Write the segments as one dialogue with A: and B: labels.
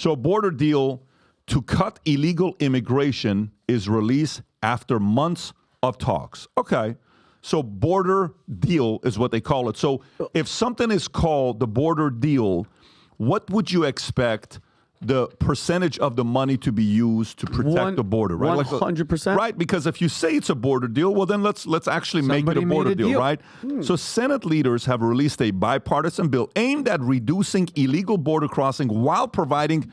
A: So a border deal to cut illegal immigration is released after months of talks. Okay. So border deal is what they call it. So if something is called the border deal, what would you expect the percentage of the money to be used to protect the border, right?
B: 100%.
A: Right, because if you say it's a border deal, well, then let's actually make it a border deal, right? So Senate leaders have released a bipartisan bill aimed at reducing illegal border crossing while providing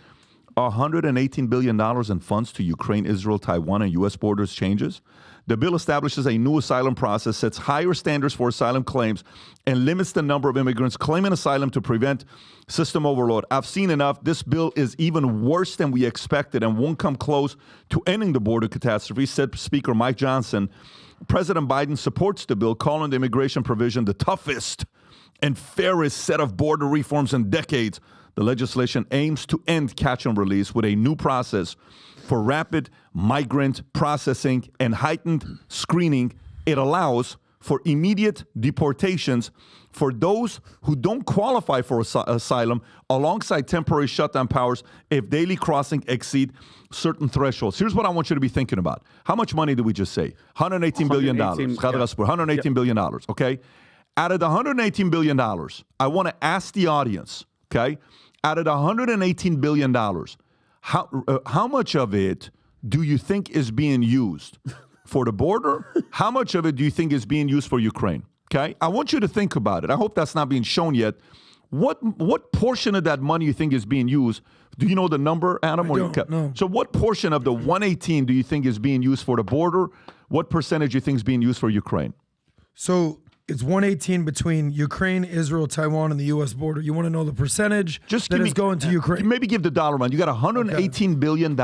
A: $118 billion in funds to Ukraine, Israel, Taiwan, and U.S. borders changes. The bill establishes a new asylum process, sets higher standards for asylum claims, and limits the number of immigrants claiming asylum to prevent system overload. I've seen enough. This bill is even worse than we expected and won't come close to ending the border catastrophe, said Speaker Mike Johnson. President Biden supports the bill, calling the immigration provision the toughest and fairest set of border reforms in decades. The legislation aims to end catch and release with a new process for rapid migrant processing and heightened screening. It allows for immediate deportations for those who don't qualify for asylum, alongside temporary shutdown powers if daily crossing exceed certain thresholds. Here's what I want you to be thinking about. How much money did we just say? $118 billion. $118 billion, okay? Out of the $118 billion, I want to ask the audience, okay? Out of the $118 billion, how much of it do you think is being used for the border? How much of it do you think is being used for Ukraine? Okay, I want you to think about it. I hope that's not being shown yet. What portion of that money you think is being used? Do you know the number, Adam?
C: I don't know.
A: So what portion of the 118 do you think is being used for the border? What percentage do you think is being used for Ukraine?
C: So it's 118 between Ukraine, Israel, Taiwan, and the U.S. border. You want to know the percentage that is going to Ukraine?
A: Maybe give the dollar amount. You got $118 billion.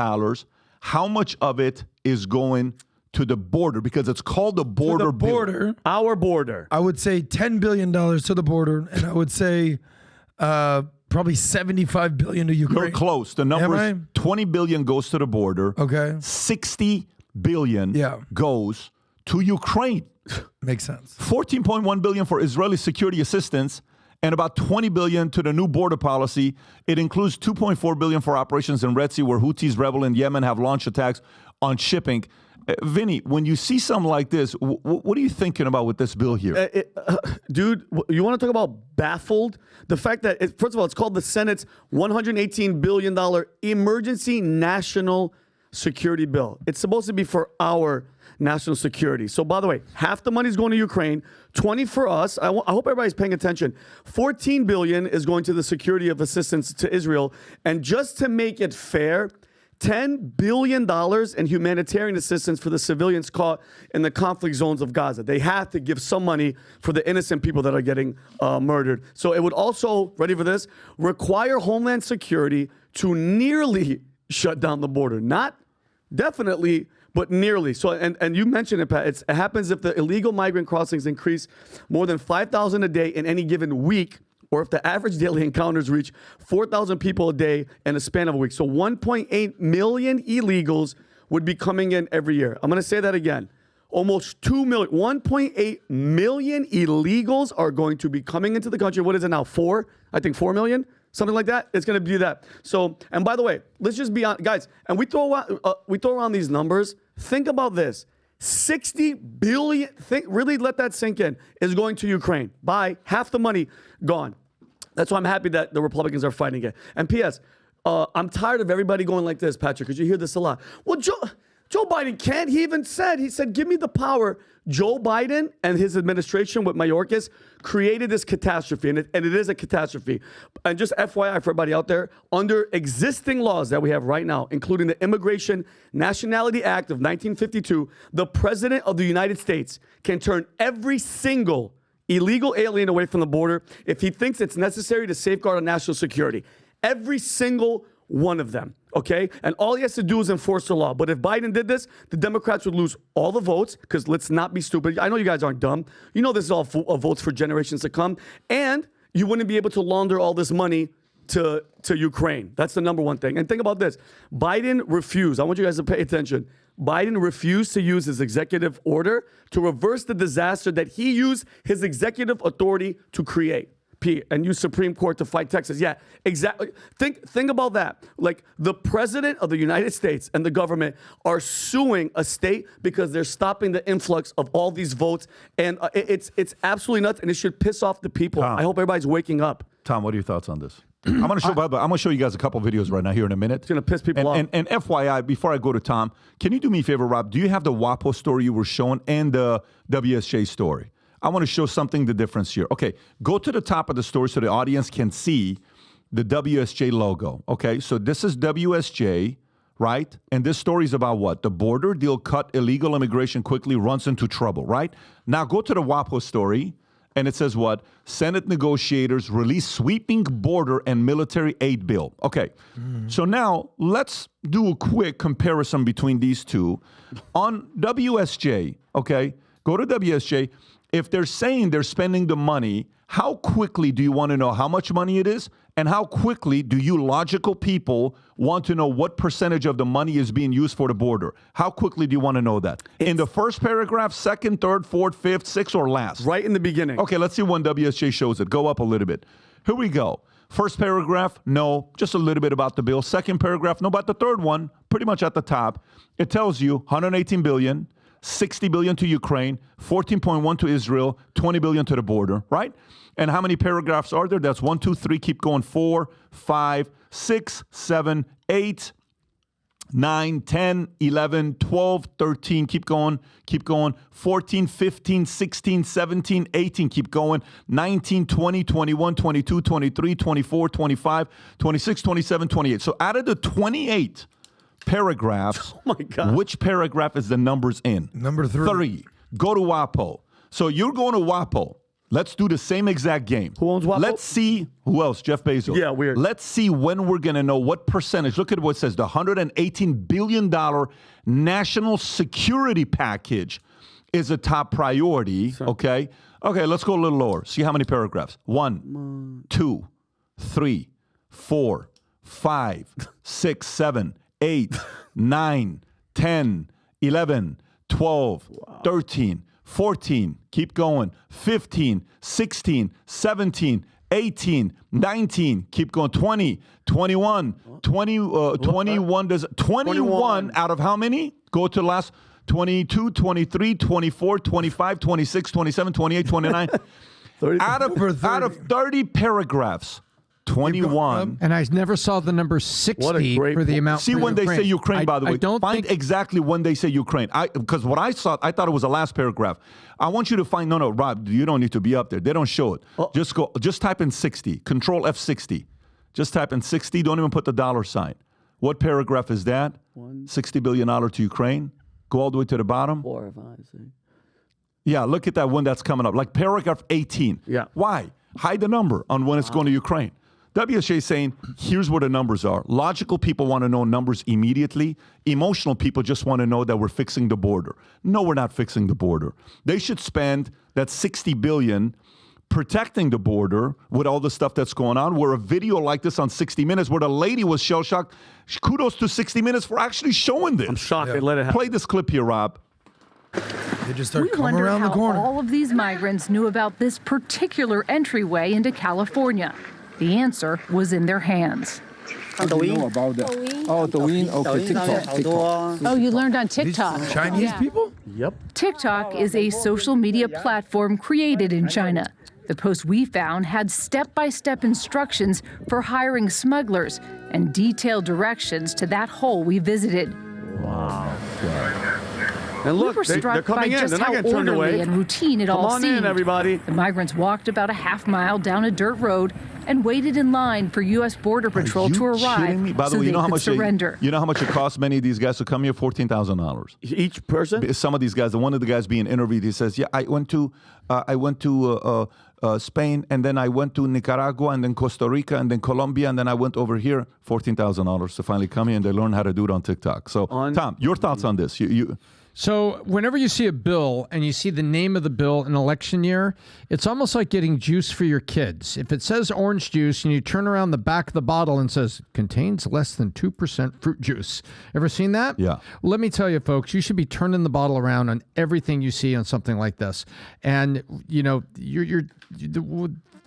A: How much of it is going to the border? Because it's called the border bill.
B: Our border.
C: I would say $10 billion to the border, and I would say probably $75 billion to Ukraine.
A: You're close. The number is $20 billion goes to the border.
C: Okay.
A: $60 billion goes to Ukraine.
C: Makes sense.
A: $14.1 billion for Israeli security assistance, and about $20 billion to the new border policy. It includes $2.4 billion for operations in Red Sea, where Houthis rebel in Yemen have launched attacks on shipping. Vinny, when you see something like this, what are you thinking about with this bill here?
B: Dude, you want to talk about baffled? The fact that, first of all, it's called the Senate's $118 billion emergency national security bill. It's supposed to be for our national security. So, by the way, half the money is going to Ukraine, 20 for us. I hope everybody's paying attention. $14 billion is going to the security of assistance to Israel. And just to make it fair, $10 billion in humanitarian assistance for the civilians caught in the conflict zones of Gaza. They have to give some money for the innocent people that are getting murdered. So it would also, ready for this, require Homeland Security to nearly shut down the border. Not definitely, but nearly. So, and you mentioned it, Pat. It happens if the illegal migrant crossings increase more than 5,000 a day in any given week, or if the average daily encounters reach 4,000 people a day in a span of a week. So 1.8 million illegals would be coming in every year. I'm going to say that again. Almost 2 million, 1.8 million illegals are going to be coming into the country. What is it now? 4 million? Something like that. It's going to be that. So, and by the way, let's just be honest, guys. And we throw around these numbers. Think about this: 60 billion. Really let that sink in. Is going to Ukraine. By half the money gone. That's why I'm happy that the Republicans are fighting it. And P.S. I'm tired of everybody going like this, Patrick, because you hear this a lot. Well, Joe Biden can't. He said, give me the power. Joe Biden and his administration with Mayorkas created this catastrophe, and it is a catastrophe. And just FYI for everybody out there, under existing laws that we have right now, including the Immigration Nationality Act of 1952, the President of the United States can turn every single illegal alien away from the border if he thinks it's necessary to safeguard our national security. Every single one of them, okay? And all he has to do is enforce the law. But if Biden did this, the Democrats would lose all the votes, because let's not be stupid. I know you guys aren't dumb. You know this is all votes for generations to come. And you wouldn't be able to launder all this money to Ukraine. That's the number one thing. And think about this. Biden refused. I want you guys to pay attention. Biden refused to use his executive order to reverse the disaster that he used his executive authority to create. Pete, and use Supreme Court to fight Texas. Yeah, exactly. Think about that. Like the president of the United States and the government are suing a state because they're stopping the influx of all these votes, and it's absolutely nuts, and it should piss off the people.
A: Tom,
B: I hope everybody's waking up.
A: Tom, what are your thoughts on this? I'm going to show you guys a couple videos right now here in a minute.
B: It's going to piss people off.
A: And FYI, before I go to Tom, can you do me a favor, Rob? Do you have the WAPO story you were showing and the WSJ story? I want to show something the difference here. Okay, go to the top of the story so the audience can see the WSJ logo. Okay, so this is WSJ, right? And this story is about what? The border deal cut illegal immigration quickly runs into trouble, right? Now go to the WAPO story, and it says what? Senate negotiators release sweeping border and military aid bill. Okay, so now let's do a quick comparison between these two. On WSJ, okay, go to WSJ. If they're saying they're spending the money, how quickly do you want to know how much money it is? And how quickly do you logical people want to know what percentage of the money is being used for the border? How quickly do you want to know that? In the first paragraph, second, third, fourth, fifth, sixth, or last?
B: Right in the beginning.
A: Okay, let's see when WSJ shows it. Go up a little bit. Here we go. First paragraph, no, just a little bit about the bill. Second paragraph, no, about the third one, pretty much at the top. It tells you 118 billion. 60 billion to Ukraine, 14.1 to Israel, 20 billion to the border, right? And how many paragraphs are there? That's 1, 2, 3, keep going, 4, 5, 6, 7, 8, 9, 10, 11, 12, 13, keep going, 14, 15, 16, 17, 18, keep going, 19, 20, 21, 22, 23, 24, 25, 26, 27, 28. So out of the 28 paragraphs,
B: oh my God,
A: which paragraph is the numbers in?
C: Number 3.
A: Go to WAPO. So you're going to WAPO. Let's do the same exact game.
B: Who owns WAPO?
A: Let's see who else. Jeff Bezos.
B: Yeah, weird.
A: Let's see when we're going to know what percentage. Look at what it says. The $118 billion national security package is a top priority. Sorry. Okay. Okay, let's go a little lower. See how many paragraphs. 1, 2, 3, 4, 5, 6, 7, 8, 9, 10, 11, 12, 13, 14, keep going, 15, 16, 17, 18, 19, keep going, 20, 21, 21 out of how many? Go to last 22, 23, 24, 25, 26, 27, 28, 29. out of 30 paragraphs, 21.
D: And I never saw the number 60 for the amount.
A: See when
D: Ukraine.
A: They say Ukraine, by the way. Find exactly when they say Ukraine. Because what I thought it was the last paragraph. I want you to find, no, Rob, you don't need to be up there. They don't show it. Oh. Just type in 60. Control F60. Just type in 60. Don't even put the dollar sign. What paragraph is that? $60 billion to Ukraine. Go all the way to the bottom.
B: 4 or 5, 6.
A: Yeah, look at that one that's coming up. Like paragraph 18.
B: Yeah.
A: Why? Hide the number on when it's going to Ukraine. WSJ is saying, here's where the numbers are. Logical people want to know numbers immediately. Emotional people just want to know that we're fixing the border. No, we're not fixing the border. They should spend that $60 billion protecting the border with all the stuff that's going on. Where a video like this on 60 Minutes, where the lady was shell-shocked, kudos to 60 Minutes for actually showing this.
B: I'm shocked they let it happen.
A: Play this clip here, Rob.
C: They just start coming around the corner.
E: All of these migrants knew about this particular entryway into California. The answer was in their hands.
F: How do you know about that? Douyin. Okay, TikTok.
E: Oh, you learned on TikTok.
C: These Chinese people?
B: Yep.
E: TikTok is a social media platform created in China. The post we found had step-by-step instructions for hiring smugglers and detailed directions to that hole we visited.
B: Wow. And look,
E: we were struck
B: they're coming
E: by
B: in.
E: just how orderly and routine it all seemed.
B: Come on in, everybody.
E: The migrants walked about a half mile down a dirt road and waited in line for U.S. Border Patrol to arrive
A: By the
E: so
A: way,
E: they could surrender.
A: You know how much it costs many of these guys to come here? $14,000
B: each person.
A: Some of these guys. One of the guys being interviewed, he says, "Yeah, I went to Spain, and then I went to Nicaragua, and then Costa Rica, and then Colombia, and then I went over here. $14,000 to finally come here, and they learn how to do it on TikTok." So, Tom, your thoughts on this?
D: So whenever you see a bill and you see the name of the bill in election year, it's almost like getting juice for your kids. If it says orange juice and you turn around the back of the bottle and says contains less than 2% fruit juice. Ever seen that?
A: Yeah.
D: Let me tell you, folks, you should be turning the bottle around on everything you see on something like this. And, you know,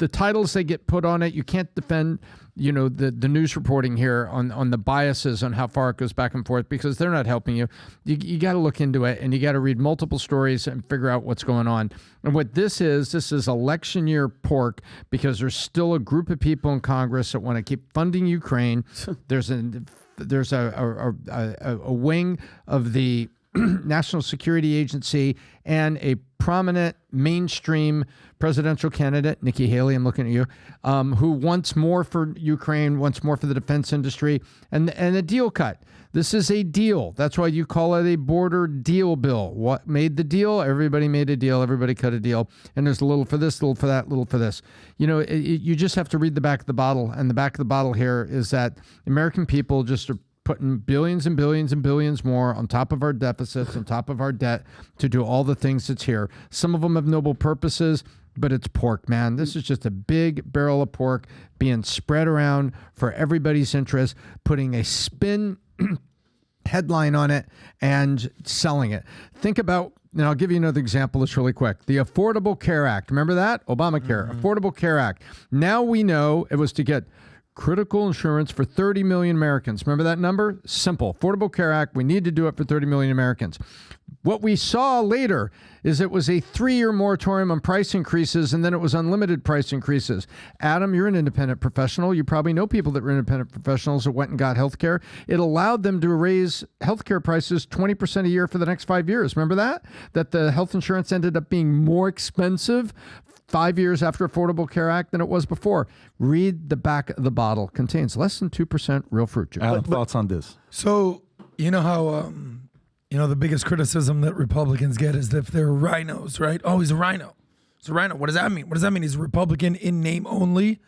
D: the titles they get put on it. You can't defend, the news reporting here on the biases on how far it goes back and forth, because they're not helping you. You got to look into it, and you got to read multiple stories and figure out what's going on. And what this is election year pork, because there's still a group of people in Congress that want to keep funding Ukraine. There's a wing of the National Security Agency and a prominent mainstream presidential candidate, Nikki Haley, I'm looking at you, who wants more for Ukraine, wants more for the defense industry, and a deal cut. This is a deal. That's why you call it a border deal bill. What made the deal? Everybody made a deal. Everybody cut a deal. And there's a little for this, little for that, little for this. You just have to read the back of the bottle. And the back of the bottle here is that American people just are putting billions and billions and billions more on top of our deficits, on top of our debt, to do all the things that's here. Some of them have noble purposes, but it's pork, man. This is just a big barrel of pork being spread around for everybody's interest, putting a spin headline on it and selling it. Think about, and I'll give you another example that's really quick. The Affordable Care Act. Remember that? Obamacare. Affordable Care Act. Now we know it was to get critical insurance for 30 million Americans. Remember that number? Simple. Affordable Care Act. We need to do it for 30 million Americans. What we saw later is it was a 3-year moratorium on price increases, and then it was unlimited price increases. Adam, you're an independent professional. You probably know people that were independent professionals that went and got health care. It allowed them to raise health care prices 20% a year for the next 5 years. Remember that? That the health insurance ended up being more expensive 5 years after Affordable Care Act than it was before. Read the back of the bottle. Contains less than 2% real fruit juice.
A: Adam, thoughts on this?
C: So, you know how, the biggest criticism that Republicans get is if they're rhinos, right? Oh, he's a rhino. He's a rhino. What does that mean? What does that mean? He's a Republican in name only.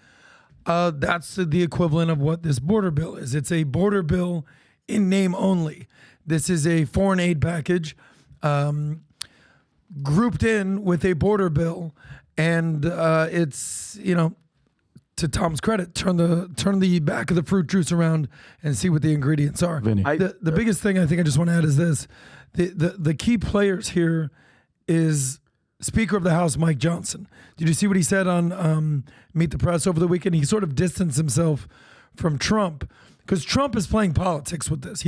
C: That's the equivalent of what this border bill is. It's a border bill in name only. This is a foreign aid package grouped in with a border bill. And it's, to Tom's credit, turn the back of the fruit juice around and see what the ingredients are. The biggest thing I think I just want to add is this. The key players here is Speaker of the House Mike Johnson. Did you see what he said on Meet the Press over the weekend? He sort of distanced himself from Trump because Trump is playing politics with this.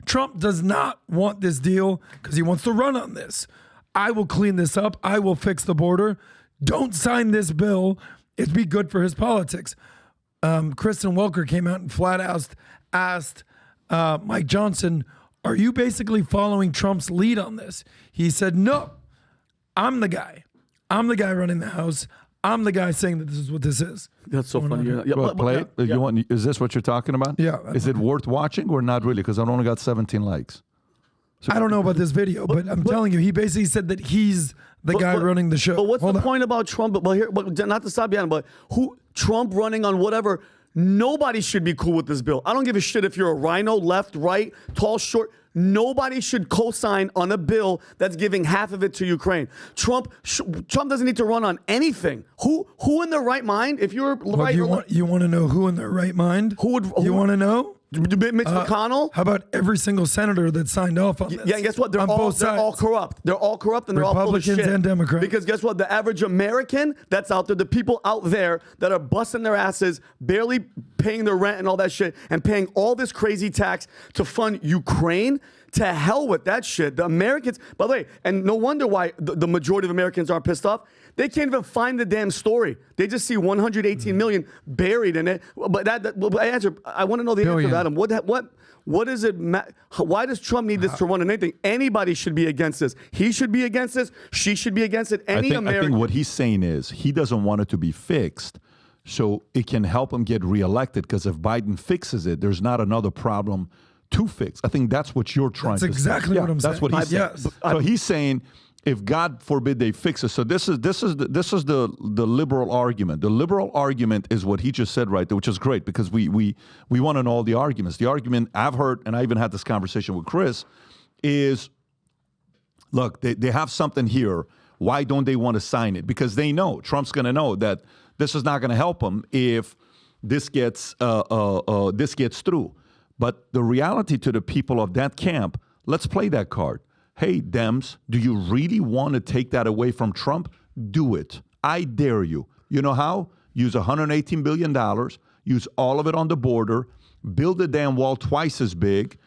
C: Trump does not want this deal because he wants to run on this. I will clean this up. I will fix the border. Don't sign this bill. It'd be good for his politics. Kristen Welker came out and flat asked Mike Johnson, are you basically following Trump's lead on this? He said, no, I'm the guy. I'm the guy running the House. I'm the guy saying that this is what this is.
B: That's so funny.
A: Is this what you're talking about?
C: Yeah.
A: Is it worth watching or not really? Because I only got 17 likes.
C: So I don't know about this video, but I'm telling you, he basically said that he's the guy running the show.
B: But what's the point about Trump? But not to stop you, but Trump running on whatever, nobody should be cool with this bill. I don't give a shit if you're a rhino, left, right, tall, short. Nobody should co-sign on a bill that's giving half of it to Ukraine. Trump doesn't need to run on anything. Who in their right mind? If you're right,
C: you want to know who in their right mind?
B: Who want
C: to know?
B: Mitch McConnell?
C: How about every single senator that signed off on this?
B: Yeah, and guess what? They're all corrupt. They're all corrupt and they're all full of shit.
C: Republicans and Democrats.
B: Because guess what? The average American that's out there, the people out there that are busting their asses, barely paying their rent and all that shit, and paying all this crazy tax to fund Ukraine, to hell with that shit. The Americans, by the way, and no wonder why the majority of Americans aren't pissed off. They can't even find the damn story. They just see 118 million buried in it. But I want to know the answer to Adam. What is it? Why does Trump need this to run on anything? Anybody should be against this. He should be against this. She should be against it.
A: I think what he's saying is he doesn't want it to be fixed, so it can help him get reelected. Because if Biden fixes it, there's not another problem to fix. I think that's what you're trying to say.
C: That's exactly what I'm saying.
A: That's what he's saying.
C: Yes.
A: So he's saying, if God forbid they fix it. So this is the liberal argument. The liberal argument is what he just said right there, which is great because we want to know all the arguments. The argument I've heard, and I even had this conversation with Chris, is look, they have something here. Why don't they want to sign it? Because they know Trump's going to know that this is not going to help him if this gets through. But the reality to the people of that camp, let's play that card. Hey, Dems, do you really want to take that away from Trump? Do it. I dare you. You know how? Use $118 billion, use all of it on the border, build a damn wall twice as big,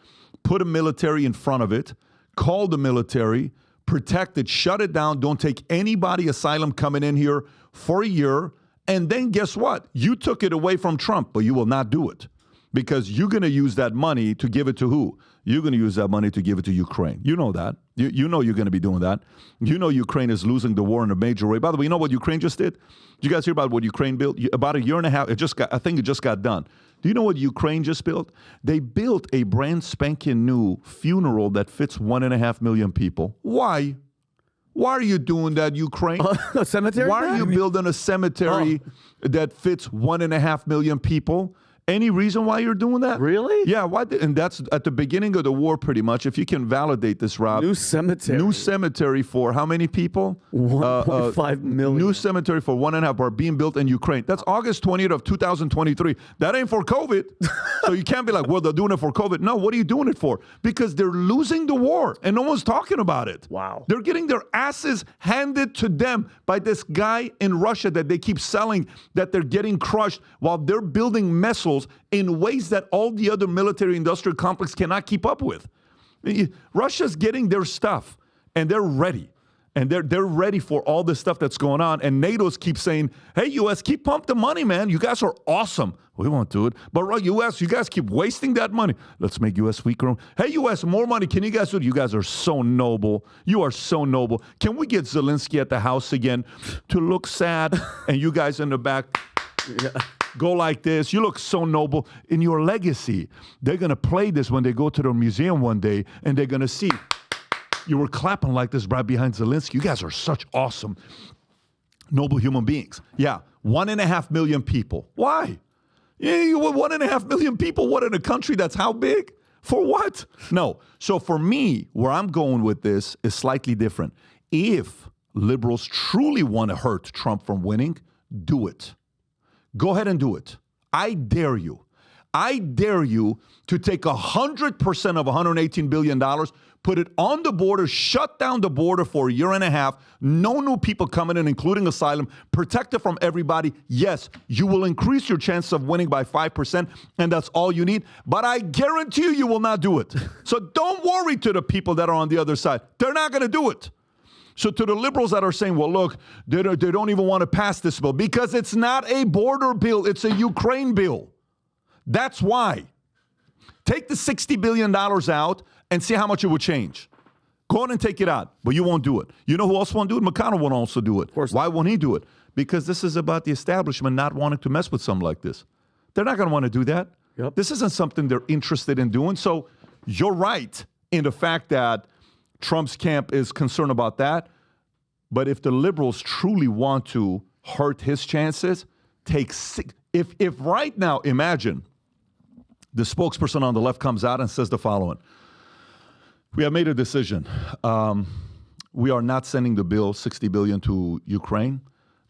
A: put a military in front of it, call the military, protect it, shut it down, don't take anybody asylum coming in here for a year, and then guess what? You took it away from Trump, but you will not do it because you're going to use that money to give it to who? You're going to use that money to give it to Ukraine. You know that. You know you're going to be doing that. You know Ukraine is losing the war in a major way. By the way, you know what Ukraine just did? Did you guys hear about what Ukraine built? About a year and a half, I think it just got done. Do you know what Ukraine just built? They built a brand spanking new funeral that fits 1.5 million people. Why? Why are you doing that, Ukraine?
B: A cemetery?
A: Why are you building a cemetery that fits 1.5 million people? Any reason why you're doing that?
B: Really?
A: Yeah. Why? And that's at the beginning of the war, pretty much. If you can validate this, Rob.
B: New cemetery.
A: New cemetery for how many people?
B: 1.5 million.
A: New cemetery for 1.5 are being built in Ukraine. That's August 20th of 2023. That ain't for COVID. So you can't be like, well, they're doing it for COVID. No, what are you doing it for? Because they're losing the war and no one's talking about it.
B: Wow.
A: They're getting their asses handed to them by this guy in Russia that they keep selling that they're getting crushed while they're building missiles in ways that all the other military-industrial complex cannot keep up with. Russia's getting their stuff, and they're ready. And they're ready for all this stuff that's going on. And NATO's keep saying, hey, U.S., keep pumping the money, man. You guys are awesome. We won't do it. But U.S., you guys keep wasting that money. Let's make U.S. weaker. Hey, U.S., more money. Can you guys do it? You guys are so noble. You are so noble. Can we get Zelensky at the house again to look sad? And you guys in the back... Yeah. Go like this. You look so noble. In your legacy, they're going to play this when they go to their museum one day, and they're going to see you were clapping like this right behind Zelensky. You guys are such awesome, noble human beings. Yeah, 1.5 million people. Why? Yeah, 1.5 million people. What, in a country that's how big? For what? No. So for me, where I'm going with this is slightly different. If liberals truly want to hurt Trump from winning, do it. Go ahead and do it. I dare you. I dare you to take 100% of $118 billion, put it on the border, shut down the border for a year and a half, no new people coming in, including asylum, protect it from everybody. Yes, you will increase your chance of winning by 5%, and that's all you need. But I guarantee you will not do it. So don't worry to the people that are on the other side. They're not going to do it. So to the liberals that are saying, well, look, they don't even want to pass this bill because it's not a border bill. It's a Ukraine bill. That's why. Take the $60 billion out and see how much it would change. Go on and take it out, but you won't do it. You know who else won't do it? McConnell won't also do it. Of course. Why won't he do it? Because this is about the establishment not wanting to mess with something like this. They're not going to want to do that. Yep. This isn't something they're interested in doing. So you're right in the fact that Trump's camp is concerned about that. But if the liberals truly want to hurt his chances, if right now, imagine the spokesperson on the left comes out and says the following. We have made a decision. We are not sending the bill, $60 billion, to Ukraine.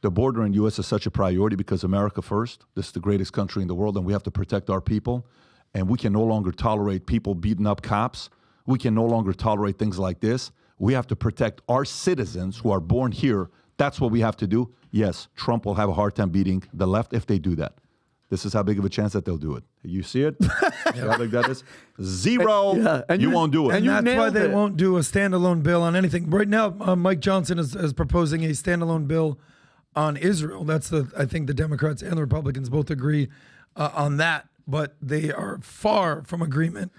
A: The border in the U.S. is such a priority because America first. This is the greatest country in the world, and we have to protect our people. And we can no longer tolerate people beating up cops. We can no longer tolerate things like this. We have to protect our citizens who are born here. That's what we have to do. Yes, Trump will have a hard time beating the left if they do that. This is how big of a chance that they'll do it. You see it? How big that is? Zero. And you won't do it.
C: And that's why they won't do a standalone bill on anything. Right now, Mike Johnson is proposing a standalone bill on Israel. That's I think the Democrats and the Republicans both agree on that, but they are far from agreement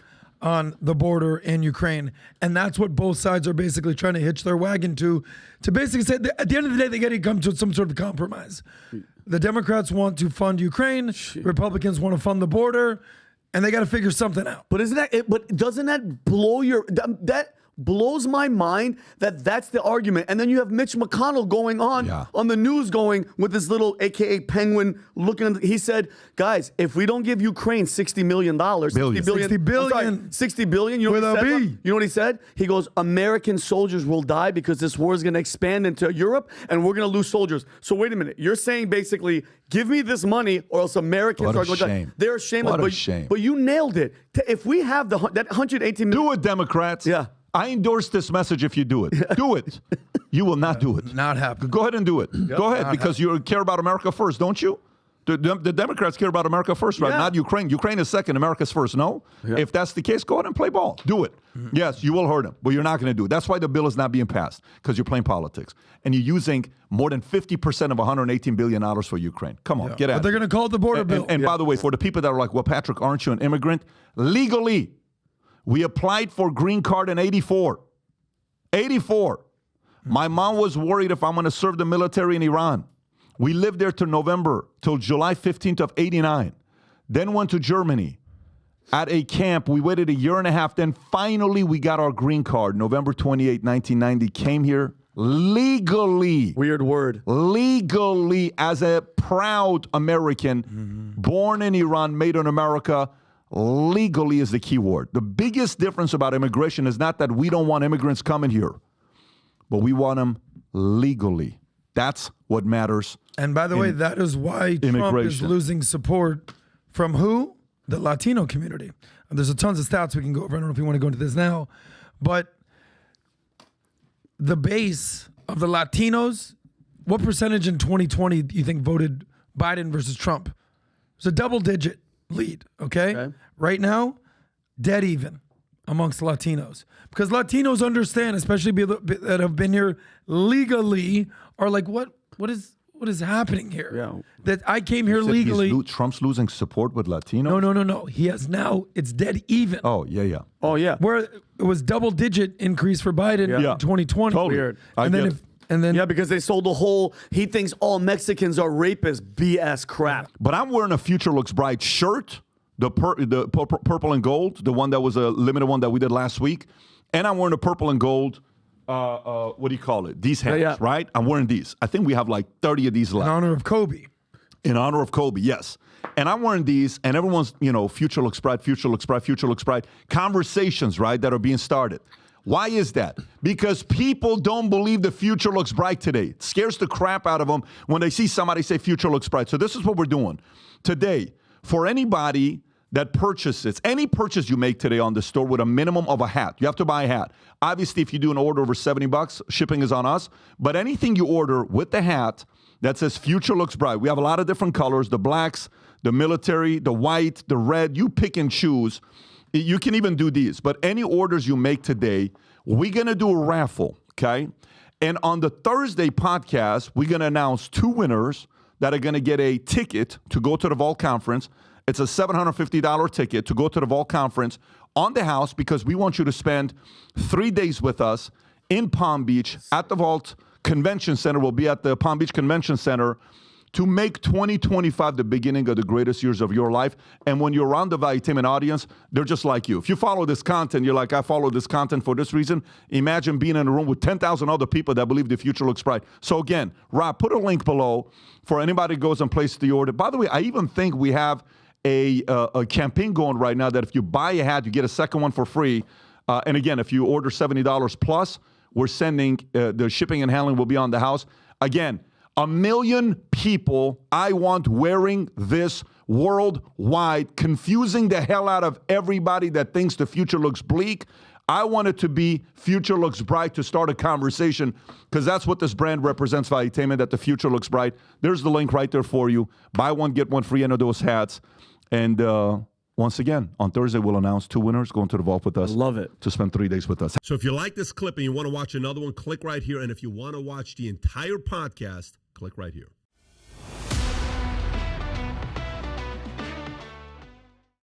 C: on the border in Ukraine. And that's what both sides are basically trying to hitch their wagon to basically say, at the end of the day, they got to come to some sort of compromise. The Democrats want to fund Ukraine, Republicans want to fund the border, and they got to figure something out.
B: But doesn't that blow that blows my mind that's the argument. And then you have Mitch McConnell going on the news going with this little AKA penguin looking. He said, guys, if we don't give Ukraine $60 million, $60 billion, you know what he said? He goes, American soldiers will die because this war is going to expand into Europe and we're going to lose soldiers. So wait a minute. You're saying basically, give me this money or else Americans are going to die. They're shameless.
A: What a shame.
B: But you nailed it. If we have that $118 million.
A: Do it, Democrats.
B: Yeah.
A: I endorse this message if you do it. Do it. You will not do it.
C: Not happen.
A: Go ahead and do it. Go ahead, because you care about America first, don't you? The Democrats care about America first, right? Not Ukraine. Ukraine is second. America's first. No? Yeah. If that's the case, go ahead and play ball. Do it. Yes, you will hurt them, but you're not going to do it. That's why the bill is not being passed, because you're playing politics. And you're using more than 50% of $118 billion for Ukraine. Come on, get out.
C: But they're going to call it the border bill.
A: And by the way, for the people that are like, well, Patrick, aren't you an immigrant? Legally, we applied for green card in 84. 84. My mom was worried if I'm going to serve the military in Iran. We lived there till July 15th of 89. Then went to Germany at a camp. We waited a year and a half. Then finally we got our green card. November 28, 1990. Came here legally.
B: Weird word.
A: Legally, as a proud American, born in Iran, made in America. Legally is the key word. The biggest difference about immigration is not that we don't want immigrants coming here, but we want them legally. That's what matters.
C: And by the way, that is why Trump is losing support from who? The Latino community. And there's tons of stats we can go over. I don't know if you want to go into this now. But the base of the Latinos, what percentage in 2020 do you think voted Biden versus Trump? It's a double-digit lead, okay? Right now, dead even amongst Latinos. Because Latinos understand, especially that have been here legally, are like, what is happening here? Yeah. That I came here legally.
A: Trump's losing support with Latinos?
C: No. He has now, it's dead even.
A: Oh, yeah.
B: Oh, yeah.
C: Where it was double-digit increase for Biden in 2020.
A: Totally.
B: Weird.
C: And then
B: because they sold the whole, he thinks all Mexicans are rapists, BS crap.
A: But I'm wearing a Future Looks Bright shirt, the purple and gold, the one that was a limited one that we did last week. And I'm wearing a purple and gold, what do you call it? These hats, right? I'm wearing these. I think we have like 30 of these left.
C: In honor of Kobe.
A: In honor of Kobe, yes. And I'm wearing these, and everyone's, Future Looks Bright, Future Looks Bright, Future Looks Bright. Conversations, right, that are being started. Why is that? Because people don't believe the future looks bright today. It scares the crap out of them when they see somebody say future looks bright. So this is what we're doing today. For anybody that purchases, any purchase you make today on the store with a minimum of a hat, you have to buy a hat. Obviously, if you do an order over $70, shipping is on us. But anything you order with the hat that says future looks bright, we have a lot of different colors, the blacks, the military, the white, the red, you pick and choose. You can even do these, but any orders you make today, we're going to do a raffle, okay? And on the Thursday podcast, we're going to announce 2 winners that are going to get a ticket to go to the Vault Conference. It's a $750 ticket to go to the Vault Conference on the house, because we want you to spend 3 days with us in Palm Beach at the Vault Convention Center. We'll be at the Palm Beach Convention Center to make 2025 the beginning of the greatest years of your life. And when you're around the Valuetainment audience, they're just like you. If you follow this content, you're like, I follow this content for this reason. Imagine being in a room with 10,000 other people that believe the future looks bright. So again, Rob, put a link below for anybody who goes and places the order. By the way, I even think we have a campaign going right now that if you buy a hat, you get a second one for free. And again, if you order $70 plus, we're sending, the shipping and handling will be on the house. Again, 1 million people I want wearing this worldwide, confusing the hell out of everybody that thinks the future looks bleak. I want it to be future looks bright, to start a conversation, because that's what this brand represents, Valuetainment, that the future looks bright. There's the link right there for you. Buy one, get one free, any of those hats. And once again, on Thursday, we'll announce 2 winners going to the Vault with us.
B: I love it.
A: To spend 3 days with us.
G: So if you like this clip and you want to watch another one, click right here. And if you want to watch the entire podcast, click right here.